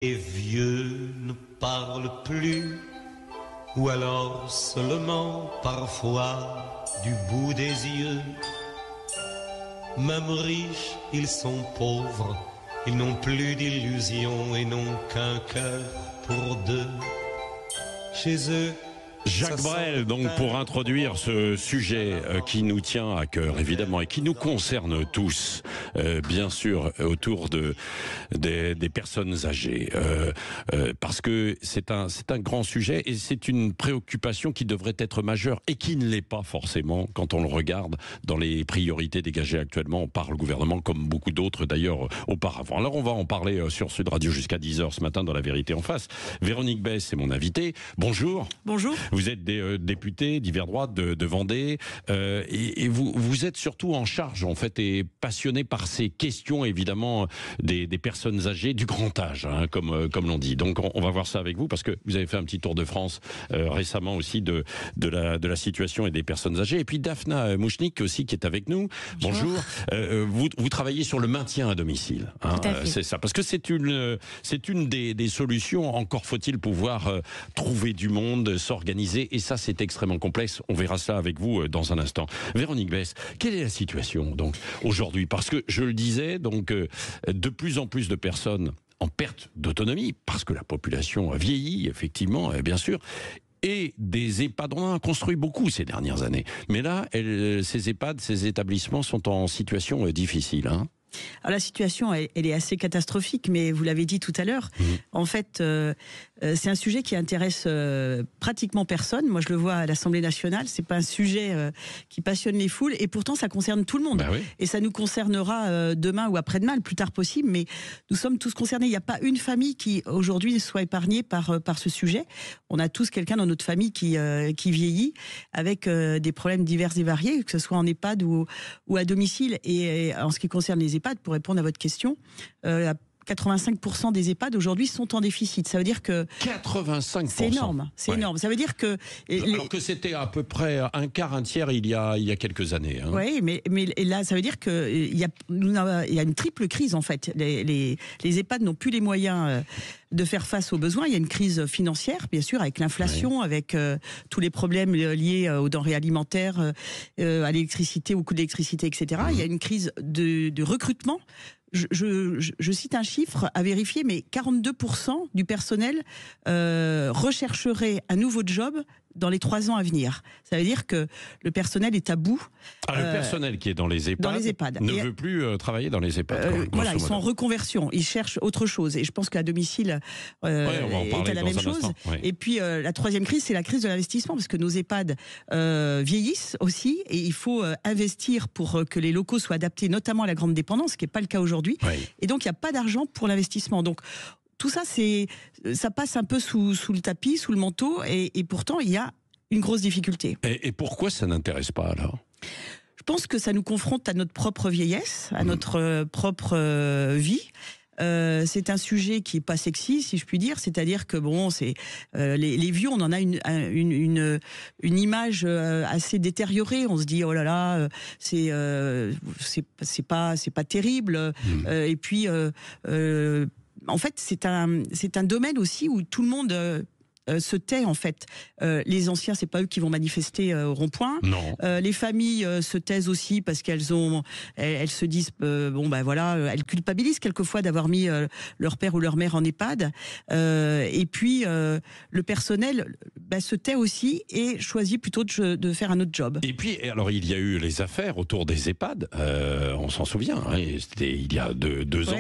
Les vieux ne parlent plus, ou alors seulement parfois du bout des yeux. Même riches, ils sont pauvres, ils n'ont plus d'illusions et n'ont qu'un cœur pour deux. Chez eux, Jacques Brel, donc, pour introduire ce sujet qui nous tient à cœur, évidemment, et qui nous concerne tous, bien sûr, autour des personnes âgées, parce que c'est un grand sujet et c'est une préoccupation qui devrait être majeure et qui ne l'est pas forcément quand on le regarde dans les priorités dégagées actuellement par le gouvernement, comme beaucoup d'autres d'ailleurs auparavant. Alors on va en parler sur Sud Radio jusqu'à 10h ce matin dans La Vérité en face. Véronique Besse est mon invitée. Bonjour. Bonjour. Vous êtes député d'hiver droite de Vendée et vous êtes surtout en charge en fait et passionné par ces questions évidemment des personnes âgées du grand âge, hein, comme l'on dit. Donc on va voir ça avec vous parce que vous avez fait un petit tour de France récemment aussi de la situation et des personnes âgées. Et puis Daphna Mouchnik aussi qui est avec nous. Bonjour. Vous travaillez sur le maintien à domicile. Hein, c'est ça, parce que c'est une des solutions. Encore faut-il pouvoir trouver du monde, s'organiser. Et ça, c'est extrêmement complexe. On verra ça avec vous dans un instant. Véronique Besse, quelle est la situation donc aujourd'hui? Parce que je le disais, donc de plus en plus de personnes en perte d'autonomie, parce que la population vieillit, effectivement, bien sûr. Et des EHPAD, on en a construit beaucoup ces dernières années. Mais là, ces EHPAD, ces établissements sont en situation difficile, hein. Alors la situation, elle est assez catastrophique, mais vous l'avez dit tout à l'heure. En fait, c'est un sujet qui intéresse pratiquement personne. Moi, je le vois à l'Assemblée nationale. C'est pas un sujet qui passionne les foules, et pourtant, ça concerne tout le monde. Oui. Et ça nous concernera demain ou après-demain, le plus tard possible. Mais nous sommes tous concernés. Il n'y a pas une famille qui aujourd'hui soit épargnée par ce sujet. On a tous quelqu'un dans notre famille qui vieillit avec des problèmes divers et variés, que ce soit en EHPAD ou à domicile. Et en ce qui concerne les EHPAD, pour répondre à votre question, 85% des EHPAD aujourd'hui sont en déficit. Ça veut dire que 85%. C'est énorme. C'est énorme. Ça veut dire que alors que c'était à peu près un quart, un tiers il y a quelques années. Hein. Oui, mais là, ça veut dire que il y a une triple crise en fait. Les EHPAD n'ont plus les moyens de faire face aux besoins. Il y a une crise financière, bien sûr, avec l'inflation, avec tous les problèmes liés aux denrées alimentaires, à l'électricité, au coût de l'électricité, etc. Il y a une crise de recrutement. Je cite un chiffre à vérifier, mais 42% du personnel rechercherait un nouveau job dans les 3 ans à venir. Ça veut dire que le personnel est à bout. Le personnel qui est dans les EHPAD, ne veut plus travailler dans les EHPAD. Voilà, ils sont en reconversion, ils cherchent autre chose. Et je pense qu'à domicile, on va est à la même chose. Et puis la troisième crise, c'est la crise de l'investissement, parce que nos EHPAD vieillissent aussi, et il faut investir pour que les locaux soient adaptés, notamment à la grande dépendance, ce qui n'est pas le cas aujourd'hui. Et donc, il n'y a pas d'argent pour l'investissement. Donc, tout ça, ça passe un peu sous le tapis, sous le manteau, et pourtant, il y a une grosse difficulté. Et pourquoi ça n'intéresse pas, alors ? Je pense que ça nous confronte à notre propre vieillesse, à notre propre vie. C'est un sujet qui est pas sexy, si je puis dire. C'est-à-dire que bon, c'est les vieux, on en a une image assez détériorée. On se dit oh là là, c'est pas terrible. Et puis en fait, c'est un domaine aussi où tout le monde se tait en fait. Les anciens, c'est pas eux qui vont manifester au rond-point. Les familles se taisent aussi parce elles se disent elles culpabilisent quelquefois d'avoir mis leur père ou leur mère en EHPAD. Et puis le personnel se tait aussi et choisit plutôt de faire un autre job. Et puis alors il y a eu les affaires autour des EHPAD. On s'en souvient. Hein, c'était il y a deux ans.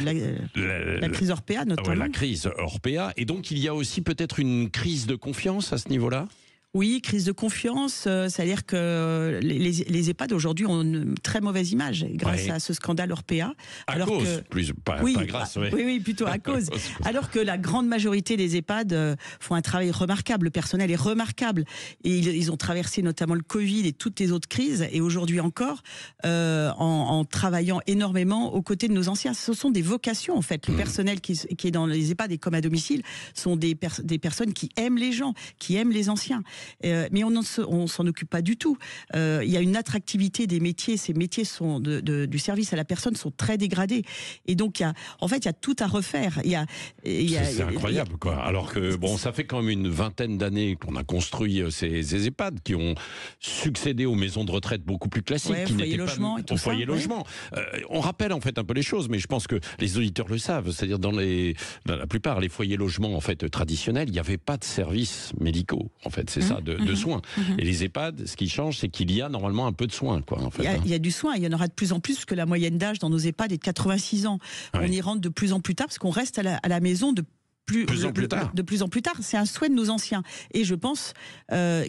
La crise Orpea notamment. La crise Orpea. Et donc il y a aussi peut-être une crise de confiance à ce niveau-là ? Oui, crise de confiance, c'est-à-dire que les EHPAD aujourd'hui ont une très mauvaise image grâce à ce scandale Orpea. Pas grâce. Oui, plutôt à cause. Alors que la grande majorité des EHPAD font un travail remarquable, le personnel est remarquable. Et ils ont traversé notamment le Covid et toutes les autres crises, et aujourd'hui encore, en travaillant énormément aux côtés de nos anciens. Ce sont des vocations en fait. Le personnel qui est dans les EHPAD et comme à domicile sont des personnes qui aiment les gens, qui aiment les anciens. mais on s'en occupe pas du tout. Il y a une attractivité des métiers. Ces métiers sont du service à la personne sont très dégradés. Et donc, il y a tout à refaire. C'est incroyable, quoi. Alors que, bon, ça fait quand même une vingtaine d'années qu'on a construit ces EHPAD qui ont succédé aux maisons de retraite beaucoup plus classiques, qui n'étaient pas au foyer logement. On rappelle en fait un peu les choses, mais je pense que les auditeurs le savent. C'est-à-dire dans la plupart, les foyers logements en fait traditionnels, il n'y avait pas de services médicaux, en fait, c'est ça, de soins. Et les EHPAD, ce qui change, c'est qu'il y a normalement un peu de soins, quoi, en fait. Il y a du soin, il y en aura de plus en plus, parce que la moyenne d'âge dans nos EHPAD est de 86 ans. On y rentre de plus en plus tard, parce qu'on reste à la maison de plus en plus tard. C'est un souhait de nos anciens. Et je pense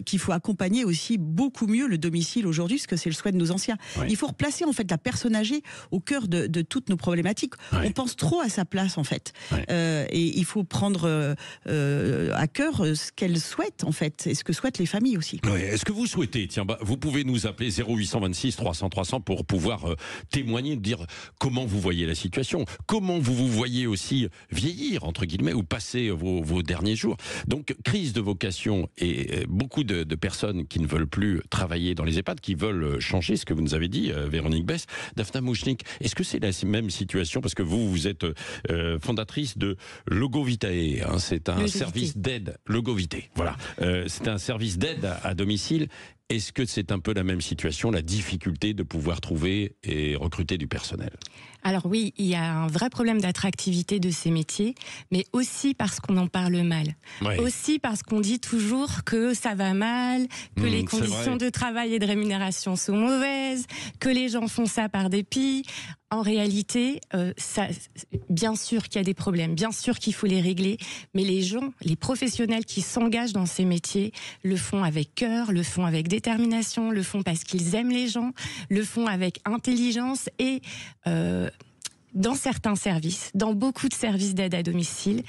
qu'il faut accompagner aussi beaucoup mieux le domicile aujourd'hui, parce que c'est le souhait de nos anciens. Il faut replacer en fait la personne âgée au cœur de toutes nos problématiques. On pense trop à sa place en fait. Et il faut prendre à cœur ce qu'elle souhaite en fait, et ce que souhaitent les familles aussi. Est-ce que vous souhaitez, vous pouvez nous appeler 0826 300 300 pour pouvoir témoigner, dire comment vous voyez la situation, comment vous voyez aussi vieillir, entre guillemets, ou passer vos derniers jours. Donc, crise de vocation et beaucoup de personnes qui ne veulent plus travailler dans les EHPAD, qui veulent changer, ce que vous nous avez dit, Véronique Besse. Daphna Mouchnik, est-ce que c'est la même situation? Parce que vous êtes fondatrice de Logo Vitae, hein, c'est un service d'aide, Logo Vitae, voilà. C'est un service d'aide à domicile. Est-ce que c'est un peu la même situation, la difficulté de pouvoir trouver et recruter du personnel? Alors oui, il y a un vrai problème d'attractivité de ces métiers, mais aussi parce qu'on en parle mal. Aussi parce qu'on dit toujours que ça va mal, que les conditions de travail et de rémunération sont mauvaises, que les gens font ça par dépit. En réalité, bien sûr qu'il y a des problèmes, bien sûr qu'il faut les régler, mais les gens, les professionnels qui s'engagent dans ces métiers le font avec cœur, le font avec détermination, le font parce qu'ils aiment les gens, le font avec intelligence et dans certains services, dans beaucoup de services d'aide à domicile,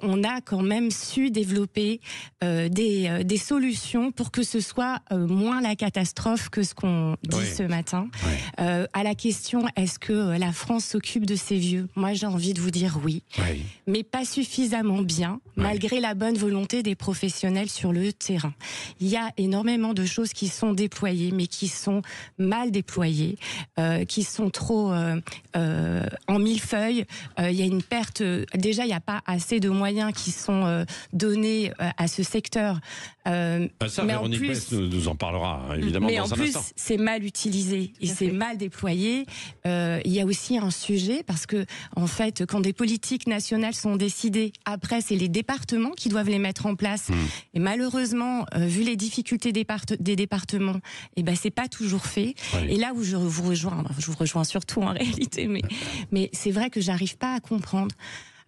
on a quand même su développer des solutions pour que ce soit moins la catastrophe que ce qu'on dit ce matin. À la question, est-ce que la France s'occupe de ses vieux? Moi, j'ai envie de vous dire oui, mais pas suffisamment bien, malgré la bonne volonté des professionnels sur le terrain. Il y a énormément de choses qui sont déployées, mais qui sont mal déployées, qui sont trop en millefeuille. Il y a une perte. Déjà, il n'y a pas assez de moyens qui sont donnés à ce secteur. Ça, Véronique Besse nous en parlera, hein, évidemment, mais dans un instant. Mais en plus, c'est mal utilisé et c'est mal déployé. Il y a aussi un sujet, parce que, en fait, quand des politiques nationales sont décidées, après, c'est les départements qui doivent les mettre en place. Et malheureusement, vu les difficultés des départements, c'est pas toujours fait. Et là où je vous rejoins surtout en réalité, mais c'est vrai que j'arrive pas à comprendre.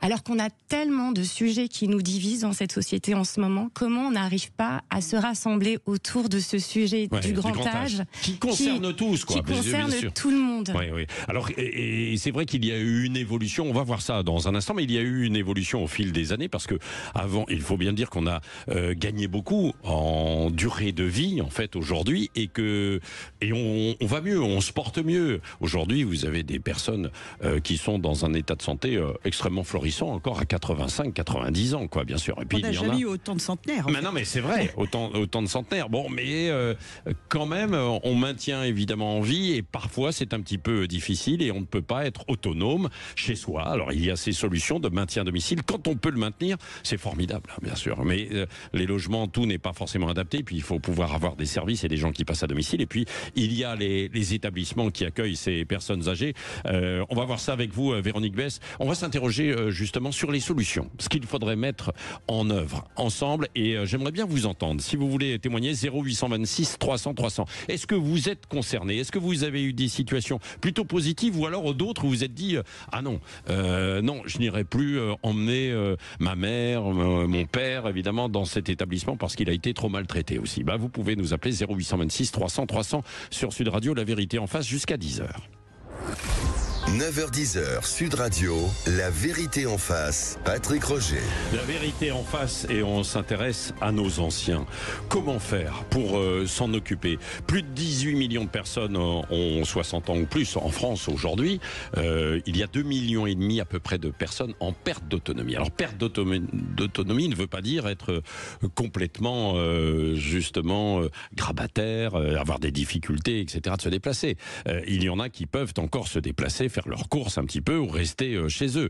Alors qu'on a tellement de sujets qui nous divisent dans cette société en ce moment, comment on n'arrive pas à se rassembler autour de ce sujet du grand âge qui concerne tous, quoi. Qui concerne tout le monde. Alors, et c'est vrai qu'il y a eu une évolution, on va voir ça dans un instant, mais il y a eu une évolution au fil des années, parce que avant, il faut bien dire qu'on a gagné beaucoup en durée de vie, en fait, aujourd'hui, et on va mieux, on se porte mieux. Aujourd'hui, vous avez des personnes qui sont dans un état de santé extrêmement florissant, encore à 85, 90 ans, quoi, bien sûr. Et puis, on n'a jamais eu autant de centenaires. Mais non, mais c'est vrai, autant de centenaires. Bon, mais quand même, on maintient évidemment en vie, et parfois c'est un petit peu difficile, et on ne peut pas être autonome chez soi. Alors, il y a ces solutions de maintien à domicile. Quand on peut le maintenir, c'est formidable, bien sûr. Mais les logements, tout n'est pas forcément adapté. Puis, il faut pouvoir avoir des services et des gens qui passent à domicile. Et puis, il y a les établissements qui accueillent ces personnes âgées. On va voir ça avec vous, Véronique Besse. On va s'interroger justement sur les solutions, ce qu'il faudrait mettre en œuvre ensemble, et j'aimerais bien vous entendre. Si vous voulez témoigner, 0826 300 300. Est-ce que vous êtes concerné? Est-ce que vous avez eu des situations plutôt positives, ou alors d'autres où vous vous êtes dit non, je n'irai plus emmener ma mère, mon père, évidemment, dans cet établissement parce qu'il a été trop maltraité aussi? Vous pouvez nous appeler 0826 300 300 sur Sud Radio, la vérité en face, jusqu'à 10h. 9h-10h, Sud Radio, la vérité en face, Patrick Roger. La vérité en face, et on s'intéresse à nos anciens. Comment faire pour s'en occuper? Plus de 18 millions de personnes ont 60 ans ou plus en France aujourd'hui. Il y a 2,5 millions à peu près de personnes en perte d'autonomie. Alors perte d'autonomie ne veut pas dire être complètement justement grabataire, avoir des difficultés, etc. de se déplacer. Il y en a qui peuvent encore se déplacer, faire leurs courses un petit peu ou rester chez eux.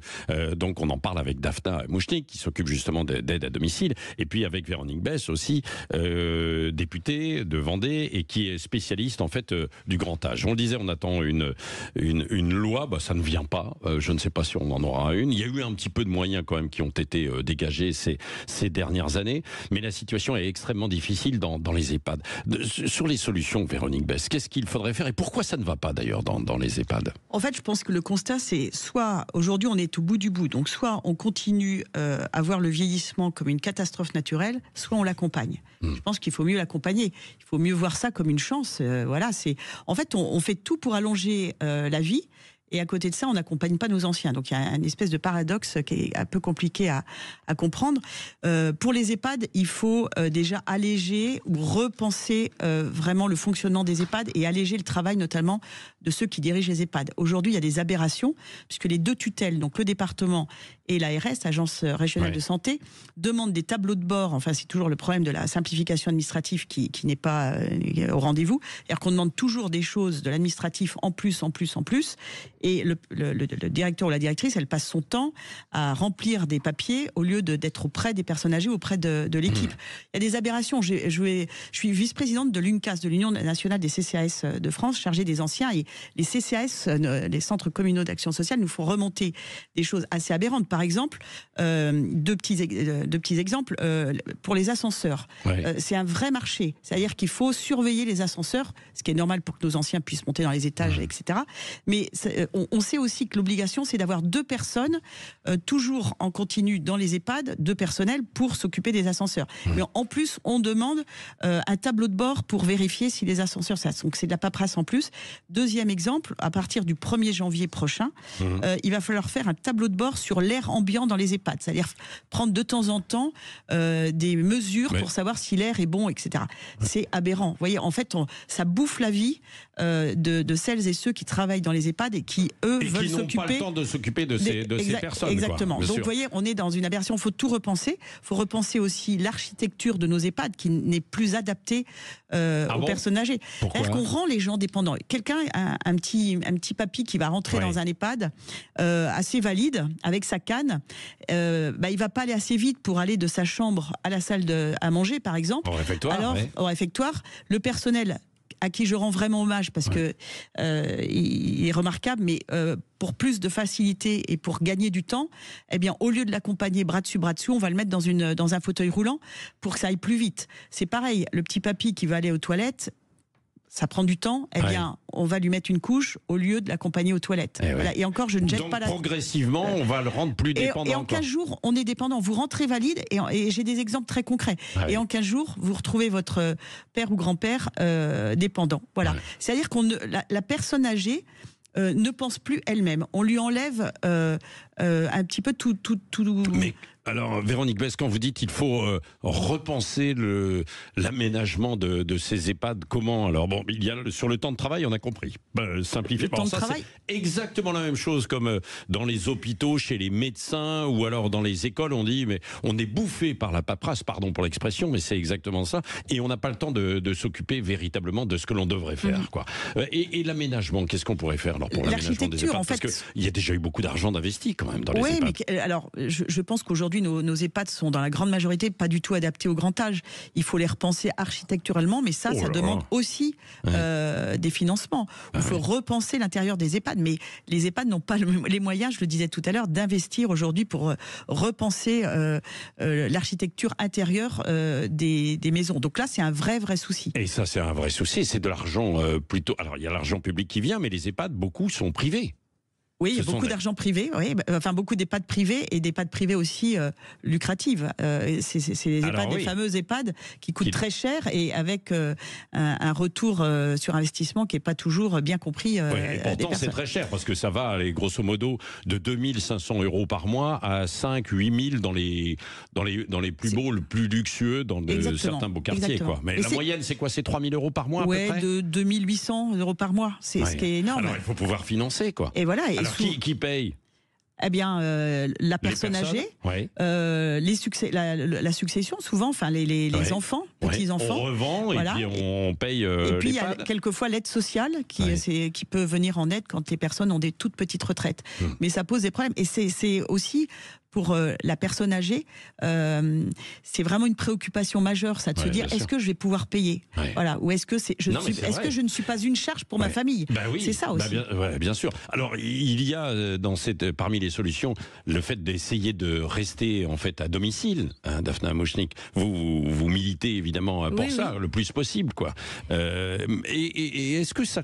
Donc on en parle avec Daphna Mouchnik qui s'occupe justement d'aide à domicile, et puis avec Véronique Besse aussi, députée de Vendée et qui est spécialiste en fait du grand âge. On le disait, on attend une loi, ça ne vient pas. Je ne sais pas si on en aura une. Il y a eu un petit peu de moyens quand même qui ont été dégagés ces dernières années, mais la situation est extrêmement difficile dans les EHPAD. Sur les solutions, Véronique Besse, qu'est-ce qu'il faudrait faire et pourquoi ça ne va pas d'ailleurs dans les EHPAD? En fait, je pense que le constat, c'est soit aujourd'hui on est au bout du bout, donc soit on continue à voir le vieillissement comme une catastrophe naturelle, soit on l'accompagne. Je pense qu'il faut mieux l'accompagner. Il faut mieux voir ça comme une chance. Voilà, en fait, on fait tout pour allonger la vie. Et à côté de ça, on n'accompagne pas nos anciens. Donc il y a une espèce de paradoxe qui est un peu compliqué à comprendre. Pour les EHPAD, il faut déjà alléger ou repenser vraiment le fonctionnement des EHPAD et alléger le travail notamment de ceux qui dirigent les EHPAD. Aujourd'hui, il y a des aberrations, puisque les deux tutelles, donc le département et l'ARS, l'Agence régionale de santé, demandent des tableaux de bord. Enfin, c'est toujours le problème de la simplification administrative qui n'est pas au rendez-vous. C'est-à-dire qu'on demande toujours des choses de l'administratif en plus. Et le directeur ou la directrice, elle passe son temps à remplir des papiers au lieu d'être auprès des personnes âgées, auprès de l'équipe. Il y a des aberrations. Je suis vice-présidente de l'UNCAS, de l'Union nationale des CCAS de France, chargée des anciens. Et les CCAS, les centres communaux d'action sociale, nous font remonter des choses assez aberrantes. Par exemple, deux petits exemples, pour les ascenseurs. C'est un vrai marché. C'est-à-dire qu'il faut surveiller les ascenseurs, ce qui est normal pour que nos anciens puissent monter dans les étages, etc. Mais on sait aussi que l'obligation, c'est d'avoir 2 personnes, toujours en continu dans les EHPAD, 2 personnels pour s'occuper des ascenseurs. Mais en plus, on demande un tableau de bord pour vérifier si les ascenseurs, donc c'est de la paperasse en plus. Deuxième exemple, à partir du 1er janvier prochain, il va falloir faire un tableau de bord sur l'air ambiant dans les EHPAD. C'est-à-dire prendre de temps en temps des mesures pour savoir si l'air est bon, etc. C'est aberrant. Vous voyez, en fait, ça bouffe la vie de celles et ceux qui travaillent dans les EHPAD et qui, eux, veulent s'occuper. Qui n'ont pas le temps de s'occuper de ces personnes. Exactement. Quoi, donc, vous voyez, on est dans une aberration. Il faut tout repenser. Il faut repenser aussi l'architecture de nos EHPAD qui n'est plus adaptée aux personnes âgées. C'est-à-dire qu'on rend les gens dépendants. Quelqu'un, un petit papy qui va rentrer dans un EHPAD assez valide, avec sa canne, il ne va pas aller assez vite pour aller de sa chambre à la salle à manger, par exemple. Au réfectoire. Alors, au réfectoire, le personnel à qui je rends vraiment hommage parce que il est remarquable, mais pour plus de facilité et pour gagner du temps, eh bien, au lieu de l'accompagner bras dessus, on va le mettre dans un fauteuil roulant pour que ça aille plus vite. C'est pareil, le petit papy qui va aller aux toilettes, ça prend du temps, eh bien, on va lui mettre une couche au lieu de l'accompagner aux toilettes. Voilà. Et encore, je ne jette pas la... progressivement, on va le rendre plus dépendant. Et en 15 jours, on est dépendant. Vous rentrez valide, et j'ai des exemples très concrets. Et en 15 jours, vous retrouvez votre père ou grand-père dépendant. Voilà. C'est-à-dire que la personne âgée ne pense plus elle-même. On lui enlève un petit peu tout... Mais alors, Véronique Besse, quand vous dites qu'il faut repenser l'aménagement de ces EHPAD, comment? Alors bon, il y a sur le temps de travail, on a compris. Simplifier. Le temps de travail, c'est exactement la même chose comme dans les hôpitaux, chez les médecins ou alors dans les écoles. On dit mais on est bouffé par la paperasse, pardon pour l'expression, mais c'est exactement ça. Et on n'a pas le temps de s'occuper véritablement de ce que l'on devrait faire, quoi. Et l'aménagement, qu'est-ce qu'on pourrait faire alors pour l'aménagement des EHPAD? Parce qu'il y a déjà eu beaucoup d'argent investi quand même dans les EHPAD. Mais alors je pense qu'aujourd'hui nos EHPAD sont dans la grande majorité pas du tout adaptés au grand âge. Il faut les repenser architecturalement, mais ça demande aussi des financements. Il faut repenser l'intérieur des EHPAD, mais les EHPAD n'ont pas les moyens, je le disais tout à l'heure, d'investir aujourd'hui pour repenser l'architecture intérieure des maisons. Donc là, c'est un vrai souci. Et ça, c'est un vrai souci. C'est de l'argent plutôt... Alors, il y a l'argent public qui vient, mais les EHPAD, beaucoup sont privés. Oui, il y a beaucoup d'argent privé, enfin beaucoup d'EHPAD privés et d'EHPAD privés aussi lucratives. C'est les EHPAD, les fameux EHPAD qui coûtent très cher et avec un retour sur investissement qui n'est pas toujours bien compris. Et pourtant, c'est très cher parce que ça va aller grosso modo de 2 500 € par mois à 5 000 8 000 dans les plus beaux, le plus luxueux, dans certains beaux quartiers. Quoi. Mais la moyenne, c'est quoi? C'est 3 000 € par mois à peu près? De 2 800 € par mois. C'est ce qui est énorme. Alors, il faut pouvoir financer, quoi. Et voilà. Alors, qui paye? Eh bien, la personne âgée, la succession, souvent, enfin les enfants, petits-enfants. On revend et puis on paye. Et puis il y a quelquefois l'aide sociale qui peut venir en aide quand les personnes ont des toutes petites retraites. Mais ça pose des problèmes. Et c'est aussi pour la personne âgée, c'est vraiment une préoccupation majeure, ça, de se dire est-ce que je vais pouvoir payer, voilà, ou est-ce que que je ne suis pas une charge pour ma famille. C'est ça aussi. Bien sûr. Alors il y a parmi les solutions le fait d'essayer de rester en fait à domicile. Daphna Moschnik, vous militez évidemment pour ça le plus possible, quoi. Et est-ce que ça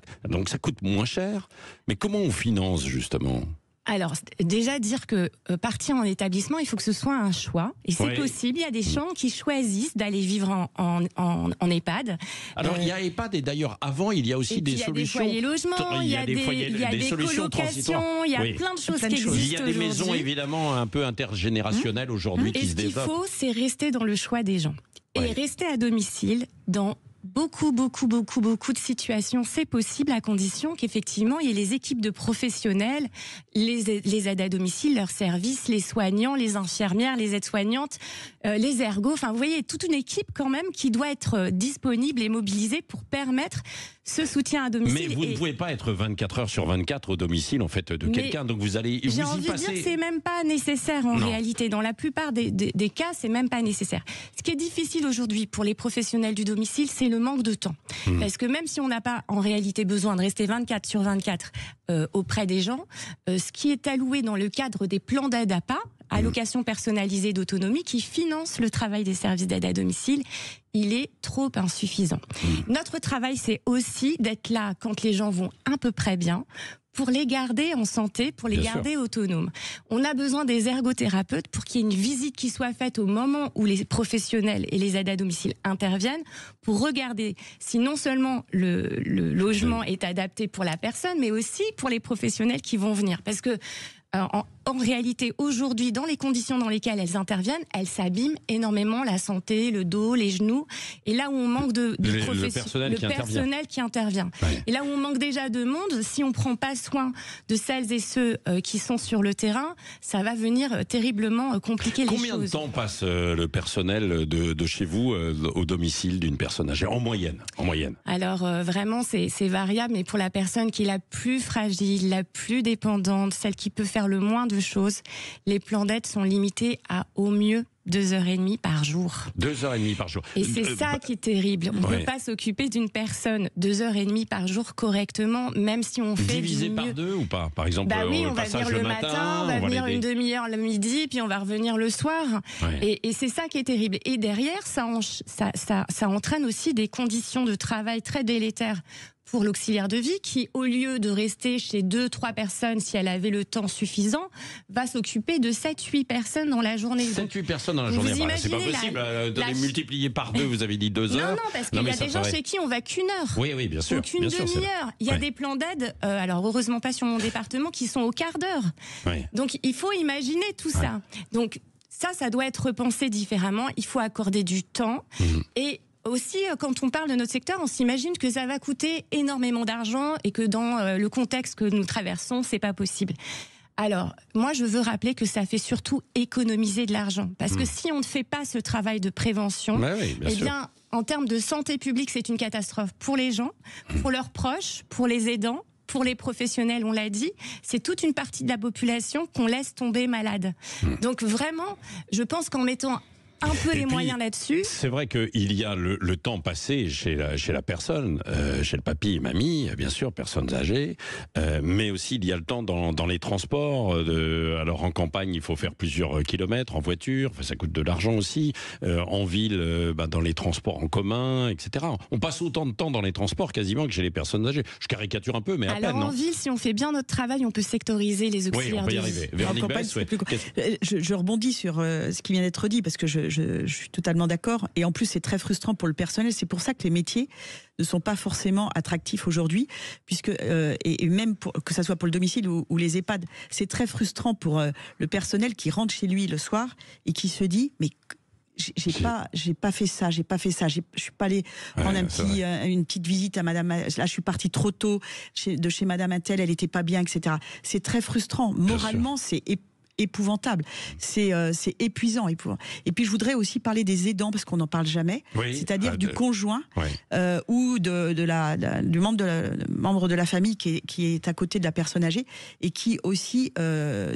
coûte moins cher? Mais comment on finance justement? Alors, déjà dire que partir en établissement, il faut que ce soit un choix. Et c'est possible. Il y a des gens qui choisissent d'aller vivre en EHPAD. Alors, il y a EHPAD et d'ailleurs, avant, il y a aussi des solutions. Il y a des foyers logements, il y a des colocations, il y a plein de choses qui existent aujourd'hui. Il y a des maisons, évidemment, un peu intergénérationnelles aujourd'hui qui se développent. Et ce qu'il faut, c'est rester dans le choix des gens. Et rester à domicile dans beaucoup de situations, c'est possible à condition qu'effectivement il y ait les équipes de professionnels, les aides à domicile, leurs services, les soignants, les infirmières, les aides-soignantes, les ergos, enfin vous voyez, toute une équipe quand même qui doit être disponible et mobilisée pour permettre ce soutien à domicile. Mais vous ne pouvez pas être 24 heures sur 24 au domicile en fait de quelqu'un, donc vous allez j'ai envie de dire que c'est même pas nécessaire en réalité. Dans la plupart des cas, c'est même pas nécessaire. Ce qui est difficile aujourd'hui pour les professionnels du domicile, c'est le manque de temps. Parce que même si on n'a pas en réalité besoin de rester 24 sur 24 auprès des gens, ce qui est alloué dans le cadre des plans d'aide APA, allocation personnalisée d'autonomie, qui finance le travail des services d'aide à domicile, il est trop insuffisant. Notre travail, c'est aussi d'être là quand les gens vont à peu près bien, pour les garder en santé, pour les garder autonomes. On a besoin des ergothérapeutes pour qu'il y ait une visite qui soit faite au moment où les professionnels et les aides à domicile interviennent, pour regarder si non seulement le logement est adapté pour la personne, mais aussi pour les professionnels qui vont venir. Parce que en réalité, aujourd'hui, dans les conditions dans lesquelles elles interviennent, elles s'abîment énormément la santé, le dos, les genoux. Et là où on manque le personnel qui intervient. Et là où on manque déjà de monde, si on prend pas soin de celles et ceux qui sont sur le terrain, ça va venir terriblement compliquer les choses. Combien de temps passe le personnel de chez vous au domicile d'une personne âgée en moyenne? Alors vraiment, c'est variable, mais pour la personne qui est la plus fragile, la plus dépendante, celle qui peut faire le moins de choses, les plans d'aide sont limités à au mieux 2h30 par jour. 2h30 par jour. Et c'est ça qui est terrible. On ne peut pas s'occuper d'une personne 2h30 par jour correctement, même si on fait divisé par deux ou pas? Par exemple, on va venir le matin, on va venir une demi-heure le midi, puis on va revenir le soir. Et c'est ça qui est terrible. Et derrière, ça entraîne aussi des conditions de travail très délétères pour l'auxiliaire de vie qui, au lieu de rester chez 2-3 personnes, si elle avait le temps suffisant, va s'occuper de 7-8 personnes dans la journée. 7-8 personnes dans la journée, c'est pas possible. Multiplié par 2, vous avez dit 2 heures. Non, parce qu'il y a des gens chez qui on va qu'une heure. Oui, bien sûr. Donc une demi-heure. Il y a des plans d'aide, alors heureusement pas sur mon département, qui sont au quart d'heure. Donc il faut imaginer tout ça. Donc ça doit être repensé différemment. Il faut accorder du temps. Et aussi, quand on parle de notre secteur, on s'imagine que ça va coûter énormément d'argent et que dans le contexte que nous traversons, c'est pas possible. Alors, moi, je veux rappeler que ça fait surtout économiser de l'argent. Parce que si on ne fait pas ce travail de prévention, en termes de santé publique, c'est une catastrophe pour les gens, pour leurs proches, pour les aidants, pour les professionnels, on l'a dit. C'est toute une partie de la population qu'on laisse tomber malade. Donc vraiment, je pense qu'en mettant un peu les moyens là-dessus. C'est vrai qu'il y a le temps passé chez la personne, chez le papy et mamie, bien sûr, personnes âgées, mais aussi il y a le temps dans les transports. Alors en campagne, il faut faire plusieurs kilomètres en voiture, ça coûte de l'argent aussi. En ville, dans les transports en commun, etc. On passe autant de temps dans les transports quasiment que chez les personnes âgées. Je caricature un peu, mais à peine. Alors en ville, si on fait bien notre travail, on peut sectoriser les auxiliaires. Oui, on peut y arriver. Véronique Besse, je rebondis sur ce qui vient d'être dit parce que je suis totalement d'accord. Et en plus, c'est très frustrant pour le personnel. C'est pour ça que les métiers ne sont pas forcément attractifs aujourd'hui, puisque et même que ça soit pour le domicile ou les EHPAD, c'est très frustrant pour le personnel qui rentre chez lui le soir et qui se dit mais j'ai pas fait ça, je suis pas allé prendre une petite visite à madame, là je suis partie trop tôt de chez madame Attel, elle était pas bien, etc. C'est très frustrant. Moralement, c'est épouvantable, c'est épuisant. Et puis je voudrais aussi parler des aidants parce qu'on n'en parle jamais, c'est-à-dire du conjoint ou du membre de la famille qui est à côté de la personne âgée et qui aussi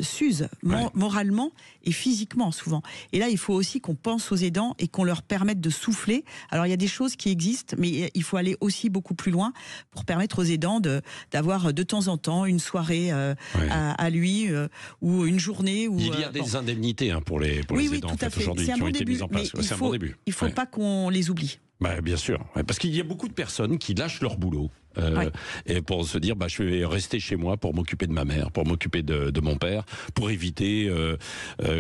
s'use moralement et physiquement souvent. Et là, il faut aussi qu'on pense aux aidants et qu'on leur permette de souffler. Alors il y a des choses qui existent, mais il faut aller aussi beaucoup plus loin pour permettre aux aidants d'avoir de temps en temps une soirée à lui ou une journée. Il y a des indemnités pour les aidants en fait, aujourd'hui qui ont été mises en place. C'est un bon début. Il ne faut pas qu'on les oublie. Bien sûr, parce qu'il y a beaucoup de personnes qui lâchent leur boulot. Et pour se dire je vais rester chez moi pour m'occuper de ma mère, pour m'occuper de mon père, pour éviter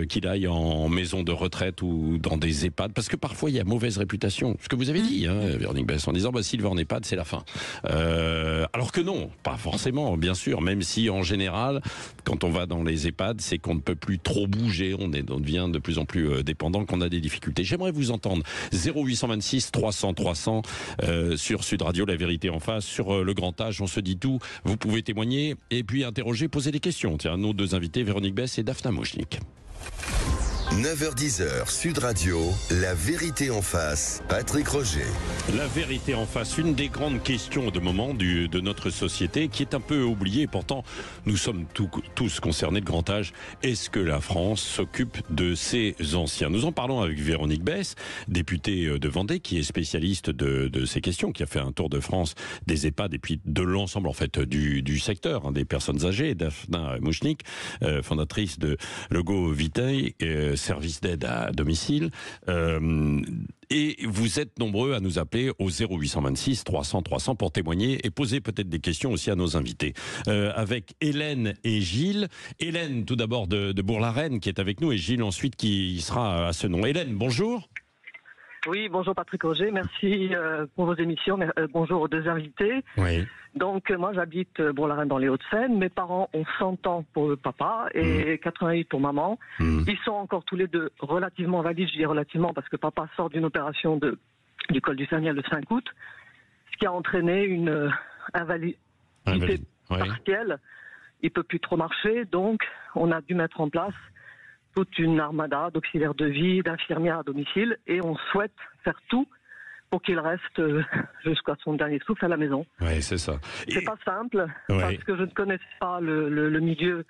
qu'il aille en maison de retraite ou dans des EHPAD, parce que parfois il y a mauvaise réputation, ce que vous avez dit Véronique Besse, en disant s'il va en EHPAD c'est la fin, alors que non, pas forcément, bien sûr, même si en général quand on va dans les EHPAD c'est qu'on ne peut plus trop bouger, on devient de plus en plus dépendant, qu'on a des difficultés. J'aimerais vous entendre 0826 300 300 sur Sud Radio, La Vérité en face, sur le grand âge, on se dit tout. Vous pouvez témoigner et puis interroger, poser des questions. Tiens, nos deux invités, Véronique Besse et Daphna Moschnik. 9h-10h, Sud Radio, La Vérité en face, Patrick Roger. La vérité en face, une des grandes questions de moment de notre société qui est un peu oubliée. Pourtant, nous sommes tous concernés de grand âge. Est-ce que la France s'occupe de ses anciens? Nous en parlons avec Véronique Besse, députée de Vendée, qui est spécialiste de ces questions, qui a fait un tour de France des EHPAD et puis de l'ensemble en fait du secteur des personnes âgées. Daphna Moschnik, fondatrice de Logo Vitae, service d'aide à domicile. Et vous êtes nombreux à nous appeler au 0826 300 300 pour témoigner et poser peut-être des questions aussi à nos invités. Avec Hélène et Gilles. Hélène, tout d'abord de Bourg-la-Reine, qui est avec nous, et Gilles ensuite qui sera à ce nom. Hélène, bonjour. Oui, bonjour Patrick Roger, merci pour vos émissions, bonjour aux deux invités. Oui. Donc moi j'habite Bourg-la-Reine dans les Hauts-de-Seine, mes parents ont 100 ans pour le papa et 88 pour maman. Ils sont encore tous les deux relativement valides, je dis relativement parce que papa sort d'une opération du col du Saniel le 5 août, ce qui a entraîné une invalidité partielle. Il peut plus trop marcher, donc on a dû mettre en place toute une armada d'auxiliaires de vie, d'infirmières à domicile, et on souhaite faire tout pour qu'il reste jusqu'à son dernier souffle à la maison. Oui, c'est ça. C'est pas simple, parce que je ne connais pas le milieu.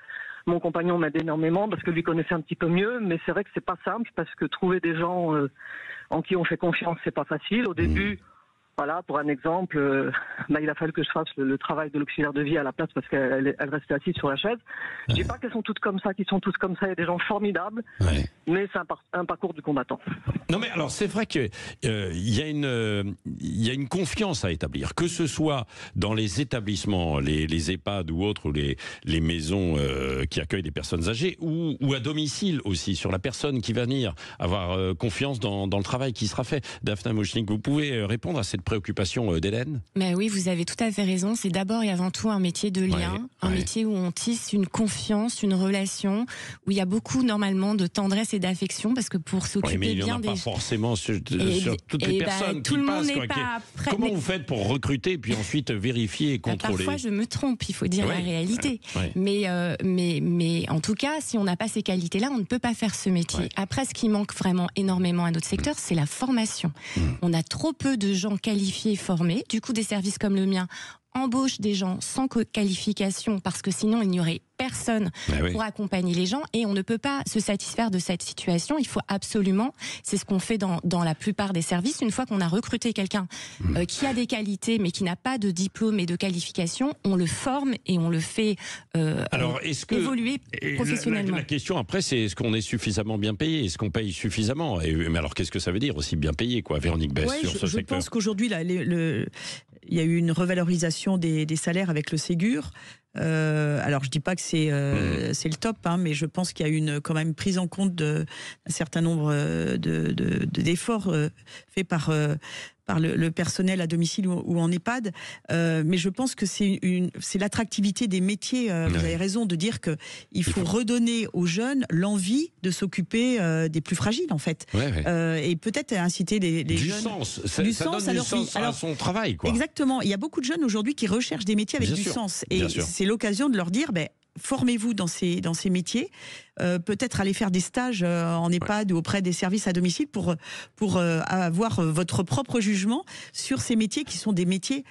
Mon compagnon m'aide énormément, parce que lui connaissait un petit peu mieux, mais c'est vrai que c'est pas simple, parce que trouver des gens en qui on fait confiance, c'est pas facile. Au début, voilà, pour un exemple, il a fallu que je fasse le travail de l'auxiliaire de vie à la place parce qu'elle restait assise sur la chaise. Je dis pas qu'elles sont toutes comme ça, qu'ils sont tous comme ça. Il y a des gens formidables, mais c'est un parcours du combattant. Non, mais alors c'est vrai que il y a une confiance à établir, que ce soit dans les établissements, les EHPAD ou autres, ou les maisons qui accueillent des personnes âgées, ou à domicile aussi, sur la personne qui va venir, avoir confiance dans le travail qui sera fait. Daphna Moschnik, vous pouvez répondre à cette préoccupation d'Hélène? Mais oui, vous avez tout à fait raison. C'est d'abord et avant tout un métier de lien, un métier où on tisse une confiance, une relation, où il y a beaucoup normalement de tendresse et d'affection, parce que pour s'occuper bien des... mais il n'y en a pas forcément sur toutes les personnes qui passent. Comment vous faites pour recruter et puis ensuite vérifier et contrôler? Parfois je me trompe, il faut dire la réalité. Mais en tout cas, si on n'a pas ces qualités-là, on ne peut pas faire ce métier. Après, ce qui manque vraiment énormément à notre secteur, c'est la formation. On a trop peu de gens qualifiés, formés. Du coup, des services comme le mien embauchent des gens sans qualification, parce que sinon il n'y aurait personne pour accompagner les gens, et on ne peut pas se satisfaire de cette situation. Il faut absolument, c'est ce qu'on fait dans la plupart des services, une fois qu'on a recruté quelqu'un qui a des qualités mais qui n'a pas de diplôme et de qualification, on le forme et on le fait évoluer professionnellement. La question après, c'est est-ce qu'on est suffisamment bien payé? Est-ce qu'on paye suffisamment? Mais alors qu'est-ce que ça veut dire aussi bien payé, quoi, Véronique Besse, sur ce secteur? Je pense qu'aujourd'hui, il y a eu une revalorisation des salaires avec le Ségur. Alors je dis pas que c'est le top, mais je pense qu'il y a eu quand même prise en compte d'un certain nombre d'efforts faits par le personnel à domicile ou en EHPAD, mais je pense que c'est l'attractivité des métiers. Vous avez raison de dire que il faut redonner aux jeunes l'envie de s'occuper des plus fragiles, en fait, et peut-être inciter les jeunes. Ça donne du sens à son travail, quoi. Exactement. Il y a beaucoup de jeunes aujourd'hui qui recherchent des métiers avec du sens, et c'est l'occasion de leur dire, formez-vous dans ces métiers, peut-être aller faire des stages en EHPAD ou auprès des services à domicile pour avoir votre propre jugement sur ces métiers qui sont des métiers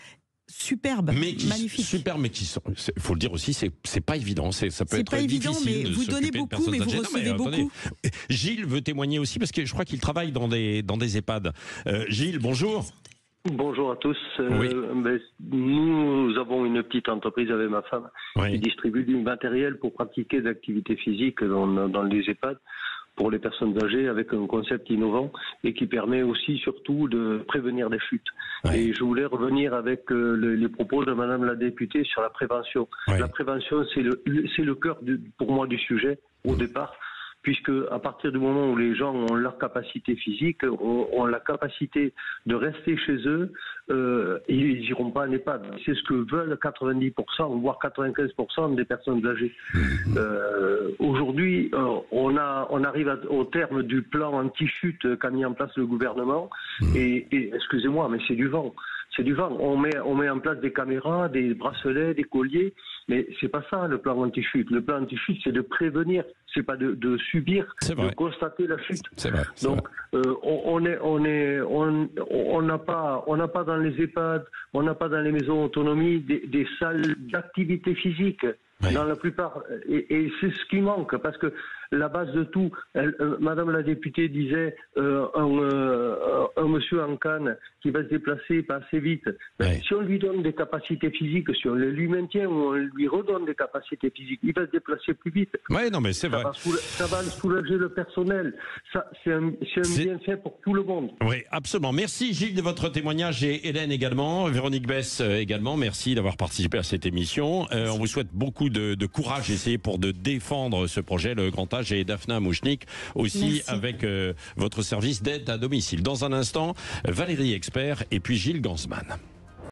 superbes, magnifiques. Superbes, mais qui sont, faut le dire aussi, c'est pas évident. Ça peut être pas évident, difficile. mais vous donnez beaucoup, mais vous recevez beaucoup. Gilles veut témoigner aussi parce que je crois qu'il travaille dans des EHPAD. Gilles, bonjour. Bonjour à tous. Nous avons une petite entreprise avec ma femme qui distribue du matériel pour pratiquer des activités physiques dans les EHPAD pour les personnes âgées, avec un concept innovant et qui permet aussi surtout de prévenir des chutes. Et je voulais revenir avec les propos de Madame la députée sur la prévention. La prévention, c'est le cœur pour moi du sujet au départ, puisque à partir du moment où les gens ont leur capacité physique, ont la capacité de rester chez eux, ils n'iront pas en EHPAD. C'est ce que veulent 90%, voire 95% des personnes âgées. Aujourd'hui, on arrive au terme du plan anti-chute qu'a mis en place le gouvernement, et excusez-moi, mais c'est du vent. C'est du vent. On met en place des caméras, des bracelets, des colliers, mais c'est pas ça le plan anti-chute. Le plan anti-chute, c'est de prévenir, c'est pas de subir, de constater la chute. C'est vrai. Donc on n'a pas dans les EHPAD, on n'a pas dans les maisons autonomie des salles d'activité physique. Dans la plupart, et c'est ce qui manque, parce que la base de tout, Madame la députée disait un monsieur en canne qui va se déplacer pas assez vite. Si on lui donne des capacités physiques, si on lui maintient ou on lui redonne des capacités physiques, il va se déplacer plus vite. Non, mais c'est vrai. Ça va soulager le personnel. C'est un bienfait pour tout le monde. Oui, absolument. Merci Gilles de votre témoignage, et Hélène également, Véronique Besse également. Merci d'avoir participé à cette émission. On vous souhaite beaucoup de courage, essayez pour de défendre ce projet, le grand âge, et Daphna Mouchnik aussi. Merci. Avec votre service d'aide à domicile. Dans un instant, Valérie Expert et puis Gilles Gansman.